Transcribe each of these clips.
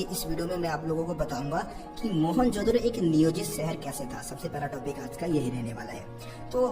कि इस वीडियो में मैं आप लोगों को बताऊंगा कि मोहनजोदड़ो एक नियोजित शहर कैसे था। सबसे पहला टॉपिक आज का यही रहने वाला है। तो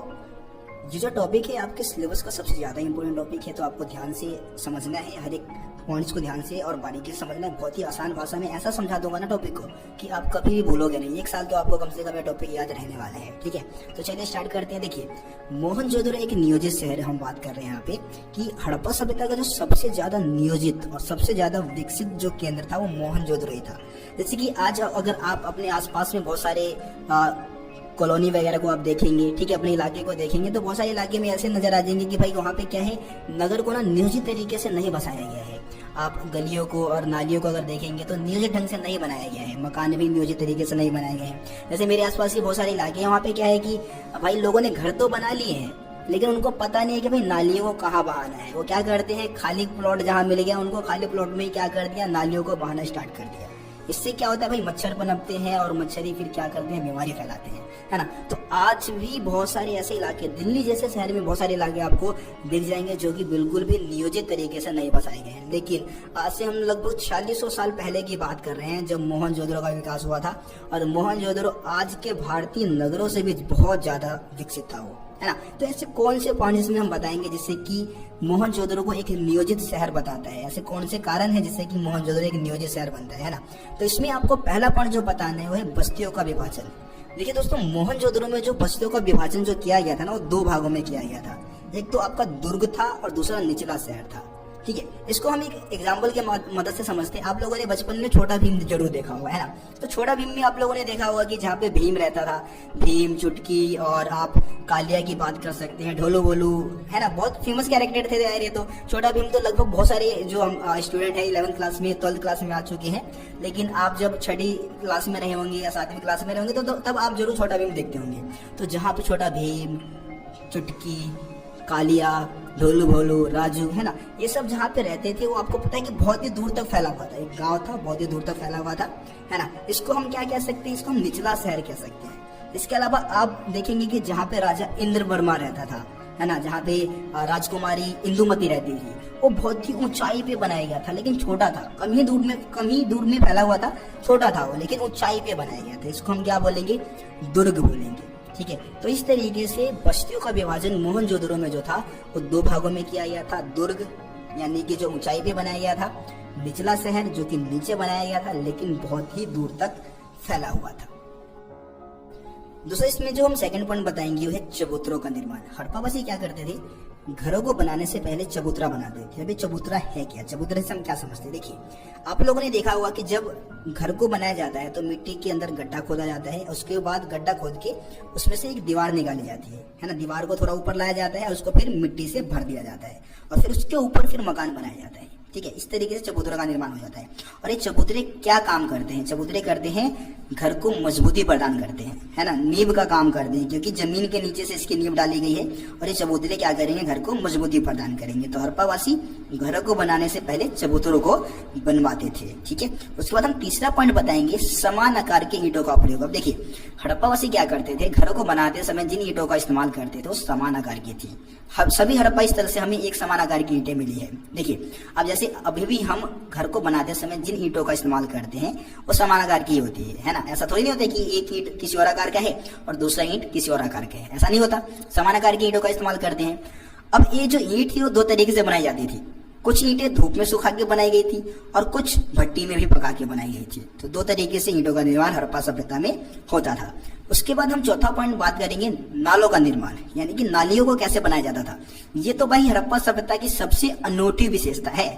ये जो टॉपिक है आपके सिलेबस का सबसे ज़्यादा इंपॉर्टेंट टॉपिक है, तो आपको ध्यान से समझना है, हर एक पॉइंट्स को ध्यान से और बारीकी से समझना है। बहुत ही आसान भाषा में ऐसा समझा दूंगा ना टॉपिक को कि आप कभी भी भूलोगे नहीं। 1 साल तो आपको कम से कम ये टॉपिक याद रहने वाला है। ठीक है, तो चलिए स्टार्ट करते हैं। देखिए, मोहनजोदड़ो एक नियोजित शहर है। हम बात कर रहे हैं यहाँ पे कि हड़प्पा सभ्यता का जो सबसे ज्यादा नियोजित और सबसे ज्यादा विकसित जो केंद्र था वो मोहनजोदड़ो ही था। जैसे कि आज अगर आप अपने आसपास में बहुत सारे कॉलोनी वगैरह को आप देखेंगे, ठीक है, अपने इलाके को देखेंगे, तो बहुत सारे इलाके में ऐसे नजर आ जाएंगे कि भाई वहाँ पे क्या है, नगर को ना नियोजित तरीके से नहीं बसाया गया है। आप गलियों को और नालियों को अगर देखेंगे तो नियोजित ढंग से नहीं बनाया गया है। मकान भी नियोजित तरीके से नहीं बनाए गए हैं। जैसे मेरे आसपास के बहुत सारे इलाके हैं, वहाँ पे क्या है कि भाई लोगों ने घर तो बना लिए हैं, लेकिन उनको पता नहीं है कि भाई नालियों को कहाँ बहाना है। वो क्या करते हैं, खाली प्लॉट जहाँ मिल गया उनको खाली प्लॉट में ही क्या कर दिया, नालियों को बहाना स्टार्ट कर दिया। इससे क्या होता है भाई, मच्छर पनपते हैं और मच्छर फिर क्या करते हैं, बीमारी फैलाते हैं, है ना। तो आज भी बहुत सारे ऐसे इलाके, दिल्ली जैसे शहर में बहुत सारे इलाके आपको दिख जाएंगे जो कि बिल्कुल भी नियोजित तरीके से नहीं बसाए गए हैं। लेकिन आज से हम लगभग 4600 साल पहले की बात कर रहे हैं जब मोहनजोदड़ो का विकास हुआ था। और मोहनजोदड़ो आज के भारतीय नगरों से भी बहुत ज्यादा विकसित था वो, है ना। तो ऐसे कौन से पॉइंट्स में हम बताएंगे जिससे कि मोहनजोदड़ो को एक नियोजित शहर बताता है। ऐसे कौन से कारण है जिससे कि मोहनजोदड़ो एक नियोजित शहर बनता है ना। तो इसमें आपको पहला पॉइंट जो बताना है वो है बस्तियों का विभाजन। देखिए दोस्तों, मोहनजोदड़ो में जो बस्तियों का विभाजन जो किया गया था ना, वो 2 भागों में किया गया था। एक तो आपका दुर्ग था और दूसरा निचला शहर था। ठीक है, इसको हम एक एग्जाम्पल के मदद से समझते हैं। आप लोगों ने बचपन में छोटा भीम जरूर देखा होगा, है ना। तो छोटा भीम में आप लोगों ने देखा होगा कि जहाँ पे भीम रहता था, भीम, चुटकी, और आप कालिया की बात कर सकते हैं, ढोलू बोलू, है ना। बहुत फेमस कैरेक्टर थे यार ये तो। छोटा भीम तो लगभग बहुत सारे जो हम स्टूडेंट है 11th क्लास में, 12th क्लास में आ चुके हैं। लेकिन आप जब 6ठी क्लास में रहे होंगे या 7वीं क्लास में रहे होंगे तो तब आप जरूर छोटा भीम देखते होंगे। तो जहाँ पे छोटा भीम, चुटकी, कालिया, ढोलू भोलू, राजू, है ना, ये सब जहाँ पे रहते थे वो आपको पता है कि बहुत ही दूर तक फैला हुआ था। एक गांव था, बहुत ही दूर तक फैला हुआ था, है ना। इसको हम क्या कह सकते हैं, इसको हम निचला शहर कह सकते हैं। इसके अलावा आप देखेंगे कि जहाँ पे राजा इंद्रवर्मा रहता था, है ना, जहाँ पे राजकुमारी इंदुमती रहती थी, वो बहुत ही ऊंचाई पे बनाया गया था, लेकिन छोटा था, कम ही दूर में फैला हुआ था, छोटा था वो, लेकिन ऊंचाई पे बनाया गया था। इसको हम क्या बोलेंगे, दुर्ग बोलेंगे। ठीक है, तो इस तरीके से बस्तियों का विभाजन मोहनजोदड़ो में जो था वो 2 भागों में किया गया था। दुर्ग यानी कि जो ऊंचाई पे बनाया गया था, निचला शहर जो कि नीचे बनाया गया था लेकिन बहुत ही दूर तक फैला हुआ था। दूसरा इसमें जो हम सेकंड पॉइंट बताएंगे वो है चबूतरों का निर्माण। हड़प्पावासी क्या करते थे, घरों को बनाने से पहले चबूतरा बनाते थे। अभी चबूतरा है क्या, चबूतरे से हम क्या समझते हैं। देखिए, आप लोगों ने देखा होगा कि जब घर को बनाया जाता है तो मिट्टी के अंदर गड्ढा खोदा जाता है, उसके बाद गड्ढा खोद के उसमें से एक दीवार निकाली जाती है ना। दीवार को थोड़ा ऊपर लाया जाता है, उसको फिर मिट्टी से भर दिया जाता है और फिर उसके ऊपर फिर मकान बनाया जाता है। ठीक है, इस तरीके से चबूतरा का निर्माण हो जाता है। और ये चबूतरे क्या काम करते हैं, चबूतरे करते हैं घर को मजबूती प्रदान करते हैं, है ना, नींव का काम करते हैं, क्योंकि जमीन के नीचे से इसकी नींव डाली गई है और ये चबूतरे क्या करेंगे, घर को मजबूती प्रदान करेंगे। तो हड़प्पावासी घरों को बनाने से पहले चबूतरों को बनवाते थे। ठीक है, उसके बाद हम तीसरा पॉइंट बताएंगे, समान आकार के ईंटों का प्रयोग। अब देखिए, हड़प्पावासी क्या करते थे, घरों को बनाते समय जिन ईंटों का इस्तेमाल करते थे वो समान आकार की थी। सभी हड़प्पा स्थल से हमें एक समान आकार की ईंटें मिली है। देखिए, अब जैसे अभी भी हम घर को बनाते समय जिन ईंटों का इस्तेमाल करते हैं वो समान आकार की होती है ना। ऐसा थोड़ी नहीं होता कि एक ईंट किसी और आकार का है और दूसरा ईंट किसी और आकार का है, ऐसा नहीं होता। समान आकार की ईंटों का इस्तेमाल करते हैं। अब ये जो ईंट थी वो 2 तरीके से बनाई जाती थी। कुछ ईंटें धूप में सुखा के बनाई गई थी और कुछ भट्टी में भी पका के बनाई गई थी। तो 2 तरीके से ईंटों का निर्माण हड़प्पा सभ्यता में होता था। उसके बाद हम चौथा पॉइंट बात करेंगे, नालों का निर्माण, यानी कि नालियों को कैसे बनाया जाता था। ये तो भाई हड़प्पा सभ्यता की सबसे अनोखी विशेषता है।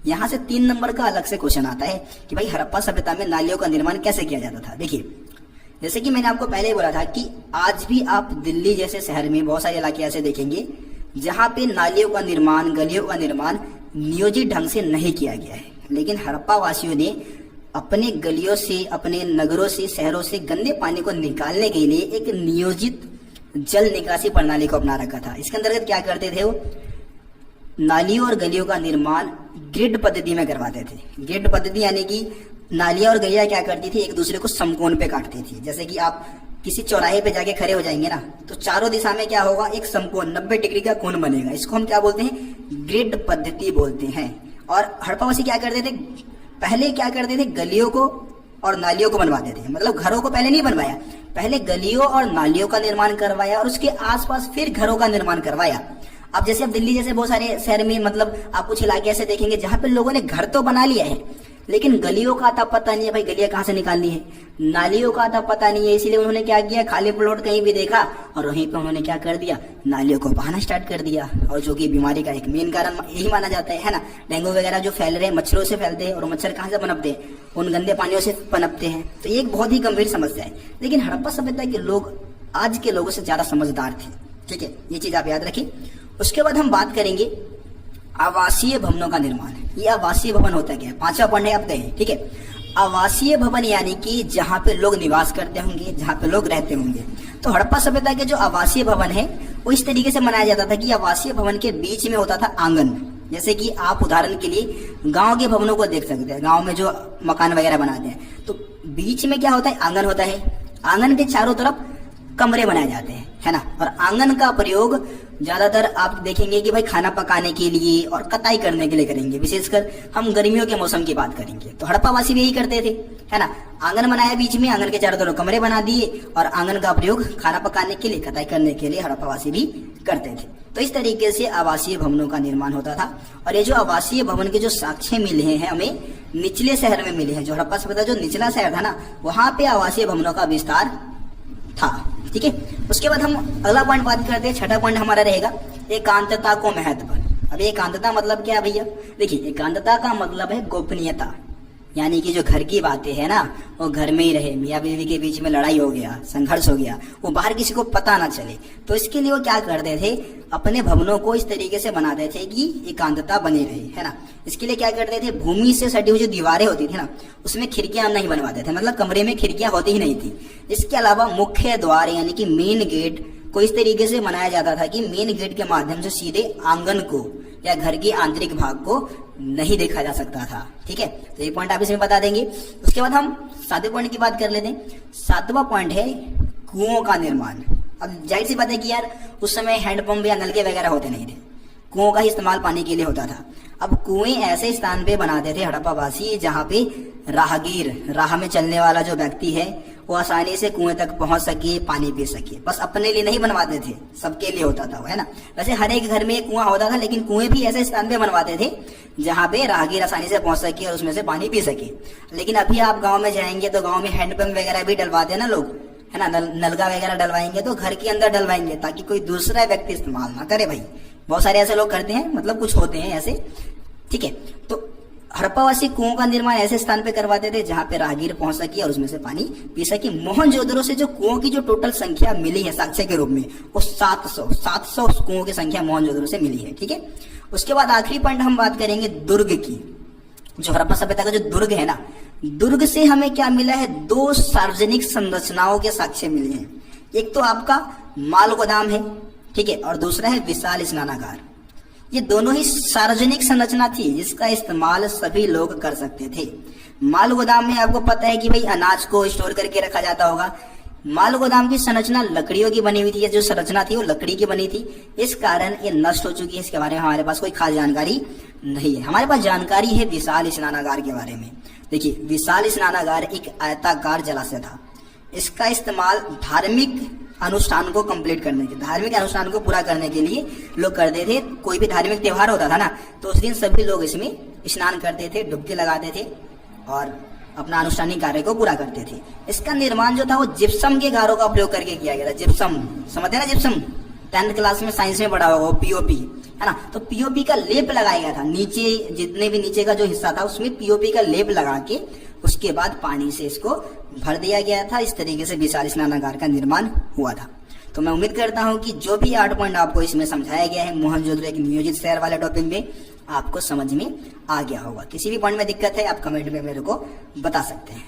यहाँ से 3 नंबर का अलग से क्वेश्चन आता है कि भाई हड़प्पा सभ्यता में नालियों का निर्माण कैसे किया जाता था। देखिए, जैसे कि मैंने आपको पहले बोला था कि आज भी आप दिल्ली जैसे शहर में बहुत सारे इलाके ऐसे देखेंगे जहाँ पे नालियों का निर्माण, गलियों का निर्माण नियोजित ढंग से नहीं किया गया है। लेकिन हड़प्पा वासियों ने अपने गलियों से, अपने नगरों से, शहरों से गंदे पानी को निकालने के लिए एक नियोजित जल निकासी प्रणाली को अपना रखा था। इसके अंतर्गत क्या करते थे, वो नालियों और गलियों का निर्माण ग्रिड पद्धति में करवाते थे। ग्रिड पद्धति यानी कि नालियां और गलियां क्या करती थी, एक दूसरे को समकोण पे काटती थी। जैसे कि आप किसी चौराहे पे जाके खड़े हो जाएंगे ना, तो चारों दिशा में क्या होगा, एक समकोण 90 डिग्री का कोण बनेगा। इसको हम क्या बोलते हैं, ग्रिड पद्धति बोलते हैं। और हड़प्पावासी क्या करते थे, पहले क्या करते थे, गलियों को और नालियों को बनवाते थे। मतलब घरों को पहले नहीं बनवाया, पहले गलियों और नालियों का निर्माण करवाया और उसके आसपास फिर घरों का निर्माण करवाया। अब जैसे अब दिल्ली जैसे बहुत सारे शहर में मतलब आप कुछ इलाके ऐसे देखेंगे जहां पे लोगों ने घर तो बना लिया है, लेकिन गलियों का आता पता नहीं है, भाई गलियां कहाँ से निकालनी है, नालियों का आता पता नहीं है। इसीलिए उन्होंने क्या किया, खाली प्लॉट कहीं भी देखा और वहीं पे उन्होंने क्या कर दिया, नालियों को बहाना स्टार्ट कर दिया। और जो कि बीमारी का एक मेन कारण यही माना जाता है ना, डेंगू वगैरह जो फैल रहे हैं मच्छरों से फैलते हैं, और मच्छर कहाँ से पनपते हैं, उन गंदे पानियों से पनपते हैं। तो ये एक बहुत ही गंभीर समस्या है। लेकिन हड़प्पा सभ्यता के लोग आज के लोगों से ज्यादा समझदार थे, ठीक है, ये चीज आप याद रखिए। उसके बाद हम बात करेंगे आवासीय भवनों का निर्माण। ये आवासीय भवन होता क्या है, 5वां पॉइंट है, आप गए, ठीक है। आवासीय भवन यानी कि जहां पे लोग निवास करते होंगे, जहां पे लोग रहते होंगे। तो हड़प्पा सभ्यता के जो आवासीय भवन है वो इस तरीके से बनाया जाता था कि आवासीय भवन के बीच में होता था आंगन। जैसे कि आप उदाहरण के लिए गांव के भवनों को देख सकते हैं, गांव में जो मकान वगैरह बनाते हैं तो बीच में क्या होता है, आंगन होता है। आंगन के चारों तरफ कमरे बनाए जाते हैं, है ना। और आंगन का प्रयोग ज्यादातर आप देखेंगे कि भाई खाना पकाने के लिए और कटाई करने के लिए करेंगे। विशेषकर हम गर्मियों के मौसम की बात करेंगे तो हड़प्पावासी भी यही करते थे, है ना। आंगन बनाया बीच में, आंगन के चारों तरफ कमरे बना दिए और आंगन का प्रयोग खाना पकाने के लिए, कटाई करने के लिए हड़प्पावासी भी करते थे। तो इस तरीके से आवासीय भवनों का निर्माण होता था। और ये जो आवासीय भवन के जो साक्ष्य मिले हैं हमें निचले शहर में मिले हैं। जो हड़प्पा सभ्यता जो निचला शहर था ना, वहां पे आवासीय भवनों का विस्तार था, ठीक है। उसके बाद हम अगला पॉइंट बात करते हैं, छठा पॉइंट हमारा रहेगा एकांतता को महत्व। अब एकांतता मतलब क्या भैया, देखिए एकांतता का मतलब है गोपनीयता, यानी कि जो घर की बातें है ना वो घर में ही रहे, मियाँ बीवी के बीच में लड़ाई हो गया, संघर्ष हो गया, वो बाहर किसी को पता ना चले। तो इसके लिए वो क्या करते थे, अपने भवनों को इस तरीके से बनाते थे कि एकांतता बनी रहे, है ना। इसके लिए क्या करते थे, भूमि से सटी हुई जो दीवारें होती थी ना उसमें खिड़कियां नहीं बनवाते थे, मतलब कमरे में खिड़कियां होती ही नहीं थी। इसके अलावा मुख्य द्वार यानी कि मेन गेट को इस तरीके से बनाया जाता था कि मेन गेट के माध्यम से सीधे आंगन को या घर के आंतरिक भाग को नहीं देखा जा सकता था, ठीक है। तो ये पॉइंट आप इसमें बता देंगे। उसके बाद हम 7वें पॉइंट की बात कर लेते हैं। 7वां पॉइंट है कुओं का निर्माण। अब जाहिर सी बात है कि यार उस समय हैंडपंप या नलके वगैरह होते नहीं थे, कुओं का ही इस्तेमाल पानी के लिए होता था। अब कुएं ऐसे स्थान पे बनाते थे हड़प्पावासी जहां पे राहगीर, राह में चलने वाला जो व्यक्ति है वो आसानी से कुएं तक पहुंच सके, पानी पी सके। बस अपने लिए नहीं बनवाते थे, सबके लिए होता था वो, है ना। वैसे हर एक घर में एक कुआं होता था, लेकिन कुएं भी ऐसे स्थान पे बनवाते थे जहां पे राहगीर आसानी से पहुंच सके और उसमें से पानी पी सके। लेकिन अभी आप गाँव में जाएंगे तो गाँव में हैंडपंप वगैरह भी डलवाते हैं ना लोग, है ना। नलका वगैरह डलवाएंगे तो घर के अंदर डलवाएंगे ताकि कोई दूसरा व्यक्ति इस्तेमाल ना करे भाई। बहुत सारे ऐसे लोग करते हैं, मतलब कुछ होते हैं ऐसे, ठीक है। तो हड़प्पावासी कुओं का निर्माण ऐसे स्थान पे करवाते थे जहां पे राहगीर पहुंच सके और उसमें से पानी पी सके। मोहनजोदड़ो से जो कुओं की जो टोटल संख्या मिली है साक्ष्य के रूप में वो 700 कुओं की संख्या मोहनजोदड़ो से मिली है, ठीक है। उसके बाद आखिरी पॉइंट हम बात करेंगे दुर्ग की। जो हड़प्पा सभ्यता का जो दुर्ग है ना, दुर्ग से हमें क्या मिला है, 2 सार्वजनिक संरचनाओं के साक्ष्य मिले हैं। एक तो आपका माल गोदाम है, ठीक है, और दूसरा है विशाल स्नानागार। ये दोनों ही सार्वजनिक संरचना थी जिसका इस्तेमाल सभी लोग कर सकते थे। माल गोदाम में आपको पता है कि भाई अनाज को स्टोर करके रखा जाता होगा। माल गोदाम की संरचना लकड़ियों की बनी हुई थी, जो संरचना थी वो लकड़ी की बनी थी, इस कारण ये नष्ट हो चुकी है। इसके बारे में हमारे पास कोई खास जानकारी नहीं है। हमारे पास जानकारी है विशाल स्नानागार के बारे में। देखिए विशाल स्नानागार एक आयताकार जलाशय था। इसका इस्तेमाल धार्मिक अनुष्ठान को कंप्लीट करने के, धार्मिक अनुष्ठान को पूरा करने के लिए लोग करते थे। कोई भी धार्मिक त्योहार होता था ना तो उस दिन सभी लोग इसमें स्नान करते थे, डुबकी लगाते थे और अपना अनुष्ठानिक कार्य को पूरा करते थे। इसका निर्माण जो था वो जिप्सम के गारों का प्रयोग करके किया गया था। जिप्सम समझते हैं ना, जिप्सम 10th क्लास में साइंस में पढ़ा होगा, पीओपी, है ना। तो पीओपी का लेप लगाया गया था नीचे, जितने भी नीचे का जो हिस्सा था उसमें पीओपी का लेप लगा के उसके बाद पानी से इसको भर दिया गया था। इस तरीके से विशाल स्नानागार का निर्माण हुआ था। तो मैं उम्मीद करता हूं कि जो भी 8 पॉइंट आपको इसमें समझाया गया है मोहनजोदड़ो एक नियोजित शहर वाले टॉपिक में, आपको समझ में आ गया होगा। किसी भी पॉइंट में दिक्कत है आप कमेंट में मेरे को बता सकते हैं।